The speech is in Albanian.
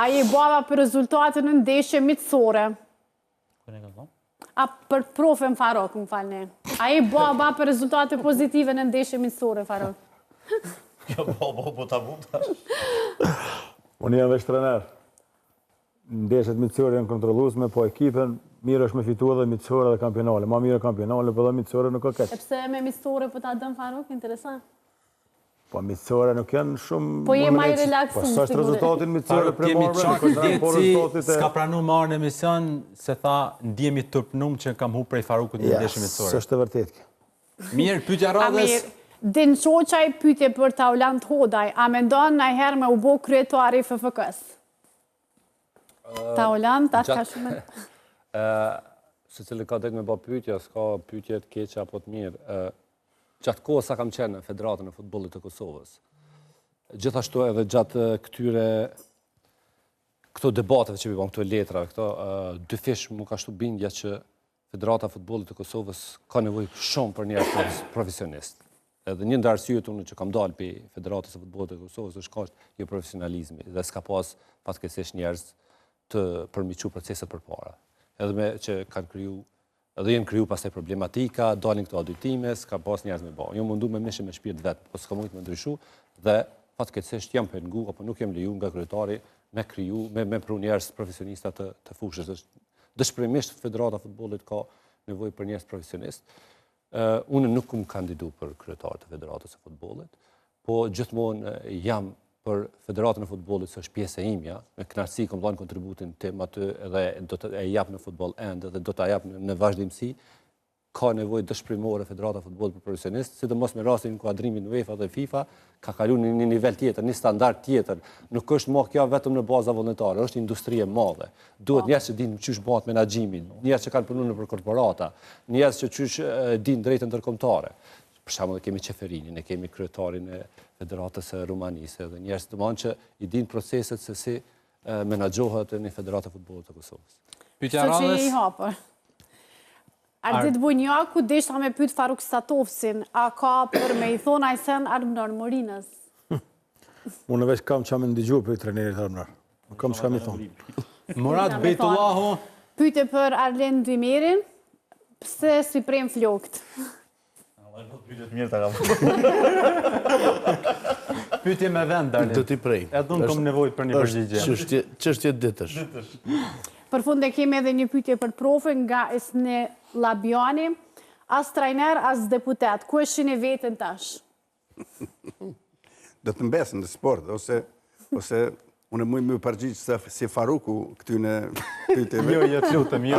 A je baba për rezultate në ndeshje miqësore? A për profën Farok, më falni. A je baba për rezultate pozitive në ndeshje miqësore, Farok? Jo, po ta buta. Unë jam veç trener. Ndeshjet miqësore janë kontrolluesme, po ekipen mirë është me fitua dhe miqësore dhe kampionale. Ma mirë kampionale, po dhe miqësore nuk ka keq. E pse me miqësore po ta dëm Farok, interesant. Po miqësore nuk janë shumë... Po je maj relaksum, po së është rezultatin miqësore për marrë. S'ka pranu marrë në emision, se tha ndjemi të përpnum që kam hu prej Farukut në ndeshje miqësore. Së është të vërtet kjo. Mirë, pyetja radhës. Din Qoqaj pyetje për Taulant Hodaj, a mendon najherë me u bo kryetari FFK-s? Taulant, atë ka shumë... Se cilë ka dhejtë me ba pyetja, s'ka pyetje të keqe apo të mirë. Gjatë kohë sa kam qenë në Federatën e Futbollit të Kosovës. Gjithashtu edhe gjatë këto debateve që bëjmë, këto letrave, këto dyfish mu ka shtu bindja që Federata e Futbollit të Kosovës ka nevojë shumë për njerëz profesionist. Edhe një ndër arsyet unë që kam dalë për Federatës e Futbollit të Kosovës është ka jo profesionalizmi dhe s'ka pas fatkeqësisht njerëz të përmiqu proceset përpara. Edhe me që kanë kriju edhe jenë kriju pastaj problematika, dalin këto auditime, s'ka pas njerëz me bërë. Jo mundu me mishë me shpirt vetë, po s'ka mujtë me ndryshu, dhe fatkeqësisht jam pengu, apo nuk jem leju nga kryetari me kriju, me pru njerëz profesionista të fushës. Dëshpërimisht Federata e Futbollit ka nevojë për njerëz profesionist. Unë nuk kum kandidu për kryetar të Federatës së Futbollit, po gjithmonë jam për Federatën e Futbollit së është pjesë e imja, me kënaqësi kam dhënë kontributin tim aty edhe do të e jap në Futboll End dhe do ta jap në vazhdimsi. Ka nevojë dëshpërimore Federata e Futbollit për profesionistë, sidomos me rastin kuadrimin UEFA dhe FIFA, ka kaluar në një nivel tjetër, një standard tjetër. Nuk është më kjo vetëm në baza vullnetare, është industri e madhe. Duhet njerëz që dinë çysh bëhet menaxhimi, njerëz që kanë punuar nëpër korporata, njerëz që çysh dinë drejtën ndërkombëtare. Për shembull, kemi Çeferinin, ne kemi kryetarin e Federatës së Rumanisë dhe njerëz të mëdhenj që i dinë proceset se si menaxhohet në Federatë e Futbollit të Kosovës. Pyetja radhës. Ardit Bunjaku deshta me pyet Faruk Statovsin, a ka për me i thonë Ajsen Armënar Morinës? Unë veç kam që me ndigju për i trenerit Armënar. Nuk kam që kam i thonë. Murat Bejtullahu. Pyetje për Arlen Dymerin, pse si prem flokt? Pyetjet mirë ta kam. Pyetje me vend, Arlen. Do t'i prej. Edhe unë kam nevojë për një përgjigje. Çështje ditësh. Për fund e kemi edhe një pyetje për profin nga Esne Labiani. As trajner, as deputet, ku e shihni veten tash? Do të mbesën në sport, ose unë mujë më përgjigjë si Faruku këtyne pyetjeve. Jo, lutem, jo.